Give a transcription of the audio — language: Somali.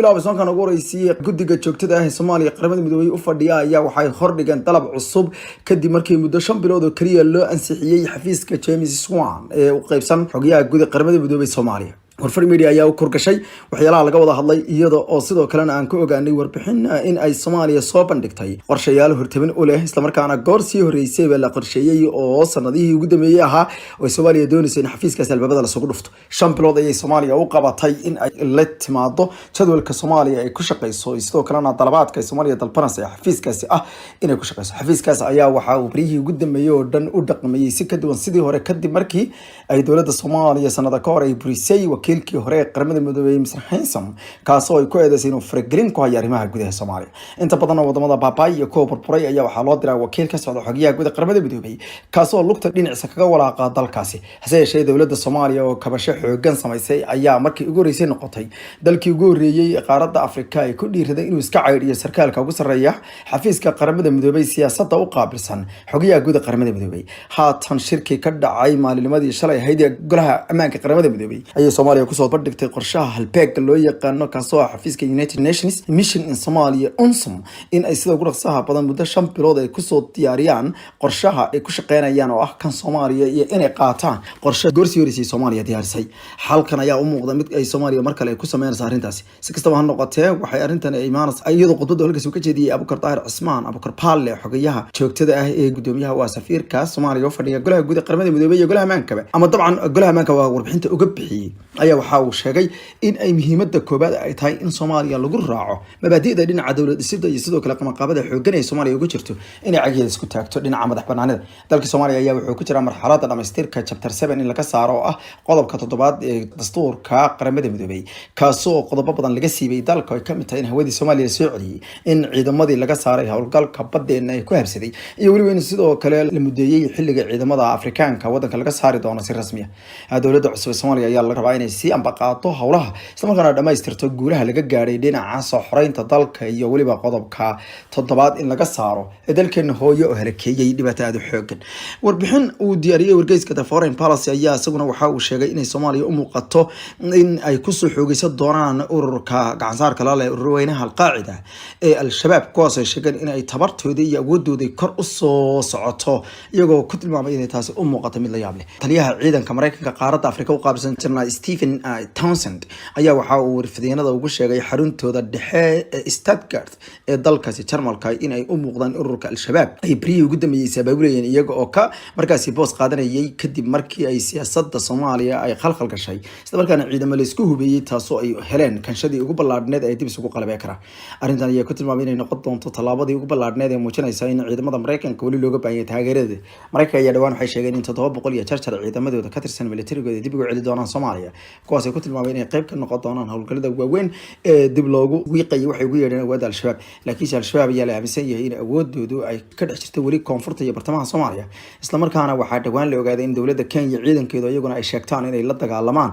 bilaabay kan ugu horeysay guddiga joogtada ah ee Soomaaliya qaramada midoobay u fadhiya ayaa waxay hordhigeen dalab cusub kadib markii muddo 5 bilood oo kaliya loo ansixiyay xafiiska James Swan ee u qaybsan xogayaha guud ee qaramada midoobay Soomaaliya. warfar media ayaa u korgashay waxyaalaha laga wada hadlay iyada oo sidoo kalena aan ka ogaanay warbixin in ay Soomaaliya soo bandhigtay qorshayaal hortabin u leh isla markaana goor sii horeysay la qorsheeyay oo sanadihii ugu dambeeyay ahaa oo Soomaaliya doonaysa in xafiiskaas albaabada la soo dhufto 5 bilood ayay Soomaaliya u qabatay in ay la timaado jadwalka Soomaaliya ay ku shaqeyso sidoo kalena dalabaadka Soomaaliya dalbanaysa xafiiskaasi inay ku shaqeyso xafiiskaas ayaa waxa uu barihii ugu dambeeyay oo dhan u dhaqmayay si ka duwan sidii hore kadib markii ay dawladda Soomaaliya sanada ka hor ay burisay wakiilkii hore qaramada midoobay Mr. Hansom kaasoo ay ku eedeysay inuu faragelin ku hayo arrimaha gudaha Soomaaliya inta badan wadamada Baabay iyo kuwa burburay ayaa waxaa loo diray wakiil ka socda xogayaha gudaha qaramada midoobay kaasoo lugta dhinaciisa kaga walaaqa dalkaasi hase yeeshee dawladda Soomaaliya oo kabasho xoogan samaysay ayaa markii ugu horeysay noqotay dalkii ugu horeeyay qaaradda Afrika ay ku dhiiraday inuu iska cayriyo sarkaalka ugu sareeya xafiiska qaramada midoobay siyaasadda u qaabilsan xogayaha gudaha qaramada midoobay haatan shirki ka dhacay maalinnimadii shalay ahayd ee golaha ammaanka qaramada midoobay ayay Soomaaliya kusoo bandhigtay qorshaha halbeeg loo yaqaano kaasoo xafiiska United Nations Mission in Somalia UNSOM in ay sida ugu dhaqsaha badan muddo 5 bilood ay kusoo diyaariyaan qorshaha ay ku shaqeynayaan oo ah kan Soomaaliya iyo inay qaataan qorshe goorsi horeysay Soomaaliya diyaarisay halkan ayaa u muuqda mid ay Soomaaliya mar kale ku sameeyaan arrintaasi si kastaba ha noqotee waxay arrintan ay imaanaysaa iyadoo qodobada halkaas uu ka jeediyay Abuukar Daahir Cismaan Abuukar Paalle xogayaha joogtada ah ee gudoomiyaha waa safiirka Soomaaliya oo fadhiya golaha guud ee qaramada midoobay iyo golaha ammaanka ama dabcan golaha ammaanka waa warbixinta uga bixiyay ayaa waxa uu sheegay in ay muhiimadda koobaad ay tahay in Soomaaliya lagu raaco mabaadi'da dhinaca dawlad dhisidda iyo sidoo kale qabanqaabada xooggan ee Soomaaliya ugu jirto in ay cagiyada isku taagto dhinaca madax banaanida dalka Soomaaliya ayaa wuxuu ku jiraa marxaladda dhamaystirka chapter 7 in laga saaro oo ah qodobka 7 ee dastuurka qaramada midoobay kaasoo qodobo badan laga siibay dalka ay ka mid tahay in hawadii Soomaaliya soo celiyay in ciidamadii laga saaray howlgalka badeena ay ku habsaday iyo waliba in sidoo kale la mudeeyay xilliga ciidamada Afrikaanka wadanka laga saari doono si rasmi ah dawladda cusub ee Soomaaliya ayaa la rabaa inay si ambaqaato howlaha isla markaana dhamaystirto guulaha laga gaaray dhinaca soo xoreynta dalka iyo waliba qodobka 7 in laga saaro ee dalkeena hooyo oo harakeeyay dhibaatada xooggan warbixin uu diyaariyay wargeyska The Foreign Policy ayaa isaguna waxa uu sheegay in Soomaaliya u muuqato in ay ku soo xoogaysan doonaan ururka gacansaarka la leh ururweynaha Al-Qaacida ee Al-Shabaab kuwaas oo sheegay in ay tabartooda iyo awoodooda kor u soo socoto iyagoo ku tilmaamay in taasi u muuqato mid la yaab leh taliyaha ciidanka Mareykanka qaaradda Afrika u qaabilsan General Stephen Townsend ayaa waxa uu warfideenada ugu sheegay xaruntooda dhexe ee Stuttgart ee dalkaasi Jarmalka in ay u muuqdaan ururka Al-Shabaab ay bariyo ugu dambeeyay sabablayeen iyaga oo ka markaasi boos qaadanayay kadib markii ay siyaasadda Soomaaliya ay khalkhal gashay isla markaana ciidamada la isku hubiyay taasoo ay heleen kanshadii ugu ballaadhneed ee dib isugu qalabay kara arrintan ayaa ku tilmaamay inay noqon doonto talaabadii ugu ballaadhneed ee muujinaysa in ciidamada Mareykanka wali looga baahan yahay taageerada Mareykanka ayaa dhawaan waxay sheegeen in 700 iyo jarjar ciidamadooda ka tirsan militariga dib ugu celi doonaan Soomaaliya kuwaas ay ku tilmaamay inay qayb ka noqon doonaan howlgallada waaweyn ee dib loogu wiiqay waxay ugu yeedheen awoodda Al-Shabaab laakiin Al-Shabaab ayaa la aaminsan yahay in awoodoodu ay ka dhex jirto wali koonfurta iyo bartamaha Soomaaliya isla markaana waxaa dhawaan la ogaaday in dawladda Kenya ciidankeedu iyaguna ay sheegtaan inay la dagaalamaan